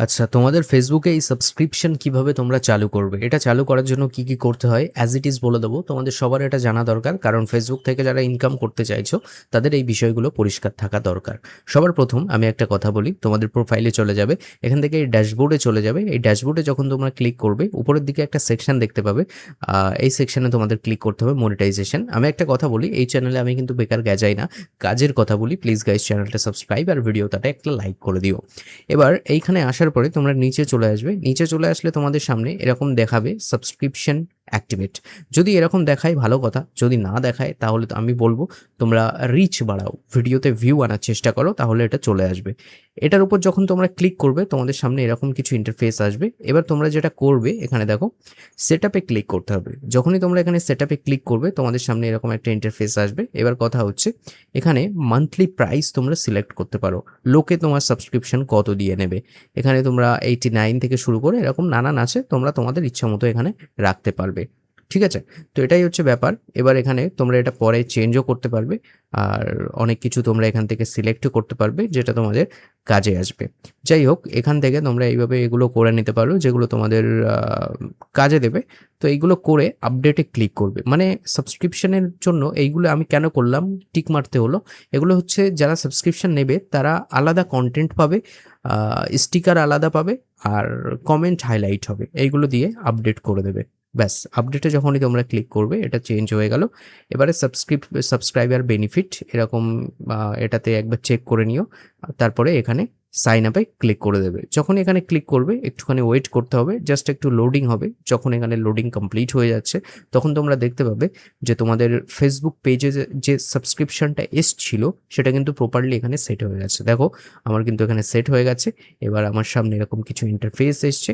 আচ্ছা, তোমাদের ফেসবুকে এই সাবস্ক্রিপশন কিভাবে তোমরা চালু করবে? এটা চালু করার জন্য কি, কি করতে হয় অ্যাজ ইট ইজ বলে দেবো। তোমাদের সবার এটা জানা দরকার। কারণ ফেসবুক থেকে যারা ইনকাম করতে চাইছো, তাদের এই বিষয়গুলো পরিষ্কার থাকা দরকার। সবার প্রথম আমি একটা কথা বলি, তোমাদের প্রোফাইলে চলে যাবে। এখান থেকে এই ড্যাশবোর্ডে চলে যাবে। এই ড্যাশবোর্ডে যখন তোমরা ক্লিক করবে, উপরের দিকে একটা সেকশন দেখতে পাবে। এই সেকশনে তোমাদের ক্লিক করতে হবে মনিটাইজেশন। আমি একটা কথা বলি, এই চ্যানেলে আমি কিন্তু বেকার গেজাই না, কাজের কথা বলি। প্লিজ গাইস চ্যানেলটা সাবস্ক্রাইব আর ভিডিওটাতে একটা লাইক করে দিও। এবার এইখানে আসার পরে তোমরা নিচে চলে আসবে। নিচে চলে আসলে তোমাদের সামনে এরকম দেখাবে সাবস্ক্রিপশন অ্যাক্টিভেট। যদি এরকম দেখায় ভালো কথা, যদি না দেখায় তাহলে তো আমি বলবো তোমরা রিচ বাড়াও, ভিডিওতে ভিউ আনার চেষ্টা করো, তাহলে এটা চলে আসবে। এটার উপর যখন তোমরা ক্লিক করবে তোমাদের সামনে এরকম কিছু ইন্টারফেস আসবে। এবার তোমরা যেটা করবে এখানে দেখো সেটআপে ক্লিক করতে হবে। যখনই তোমরা এখানে সেটআপে ক্লিক করবে তোমাদের সামনে এরকম একটা ইন্টারফেস আসবে। এবার কথা হচ্ছে এখানে মান্থলি প্রাইস তোমরা সিলেক্ট করতে পারো, লোকে তোমার সাবস্ক্রিপশন কত দিয়ে নেবে। এখানে তোমরা 89 থেকে শুরু করে এরকম নানান আছে, তোমরা তোমাদের ইচ্ছা মতো এখানে রাখতে পারবে। ঠিক আছে? তো এটাই হচ্ছে ব্যাপার। এবার এখানে তোমরা এটা পরে চেঞ্জও করতে পারবে। আর অনেক কিছু তোমরা এখান থেকে সিলেক্টও করতে পারবে যেটা তোমাদের কাজে আসবে। যাই হোক, এখান থেকে তোমরা এইভাবে এগুলো করে নিতে পারো যেগুলো তোমাদের কাজে দেবে। তো এইগুলো করে আপডেটে ক্লিক করবে। মানে সাবস্ক্রিপশনের জন্য এইগুলো আমি কেন করলাম, টিক মারতে হলো। এগুলো হচ্ছে যারা সাবস্ক্রিপশন নেবে তারা আলাদা কনটেন্ট পাবে, স্টিকার আলাদা পাবে, আর কমেন্ট হাইলাইট হবে। এইগুলো দিয়ে আপডেট করে দেবে। ব্যাস, আপডেটে যখনই তোমরা ক্লিক করবে এটা চেঞ্জ হয়ে গেল। এবারে সাবস্ক্রাইবার বেনিফিট এরকম এটাতে একবার চেক করে নিও। তারপরে এখানে সাইন আপে ক্লিক করে দেবে। যখন এখানে ক্লিক করবে একটুখানি ওয়েট করতে হবে, জাস্ট একটু লোডিং হবে। যখন এখানে লোডিং কমপ্লিট হয়ে যাচ্ছে তখন তোমরা দেখতে পাবে যে তোমাদের ফেসবুক পেজে যে সাবস্ক্রিপশনটা এসছিল সেটা কিন্তু প্রপারলি এখানে সেট হয়ে গেছে। দেখো আমার কিন্তু এখানে সেট হয়ে গেছে। এবার আমার সামনে এরকম কিছু ইন্টারফেস এসছে।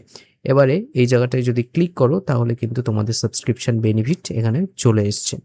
এবারে এই জায়গাটায় যদি ক্লিক করো তাহলে কিন্তু তোমাদের সাবস্ক্রিপশন বেনিফিট এখানে চলে এসছে।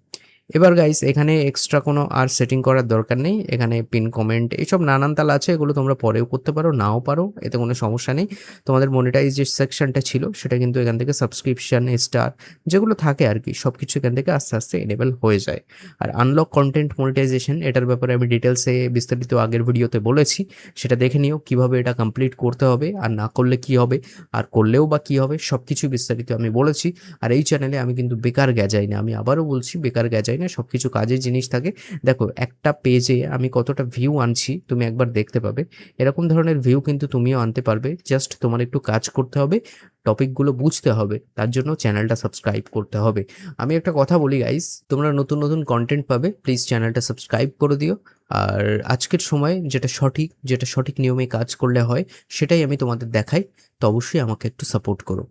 এবার গাইস এখানে এক্সট্রা কোনো আর সেটিং করার দরকার নেই। এখানে পিন কমেন্ট এইসব নানান তাল আছে, এগুলো তোমরা পরেও করতে পারো, নাও পারো, এতে কোনো সমস্যা নেই। তোমাদের মনিটাইজ যে সেকশনটা ছিল সেটা কিন্তু এখান থেকে সাবস্ক্রিপশন স্টার যেগুলো থাকে আর কি সব কিছু এখান থেকে আস্তে আস্তে এনেবল হয়ে যায়। আর আনলক কন্টেন্ট মনিটাইজেশন এটার ব্যাপারে আমি ডিটেলসে বিস্তারিত আগের ভিডিওতে বলেছি, সেটা দেখে নিও কিভাবে এটা কমপ্লিট করতে হবে, আর না করলে কি হবে, আর করলেও বা কি হবে, সব কিছু বিস্তারিত আমি বলেছি। আর এই চ্যানেলে আমি কিন্তু বেকার গেজাই না, আমি আবারও বলছি বেকার গেজাই না, সব কিছু কাজের জিনিস থাকে। দেখো একটা পেজে আমি কতটা ভিউ আনছি তুমি একবার দেখতে পাবে। এরকম ধরনের ভিউ কিন্তু তুমিও আনতে পারবে, জাস্ট তোমার একটু কাজ করতে হবে, টপিকগুলো বুঝতে হবে, তার জন্য চ্যানেলটা সাবস্ক্রাইব করতে হবে। আমি একটা কথা বলি গাইস, তোমরা নতুন নতুন কন্টেন্ট পাবে, প্লিজ চ্যানেলটা সাবস্ক্রাইব করে দিও। আর আজকের সময় যেটা সঠিক নিয়মে কাজ করলে হয় সেটাই আমি তোমাদের দেখাই। তো অবশ্যই আমাকে একটু সাপোর্ট করো।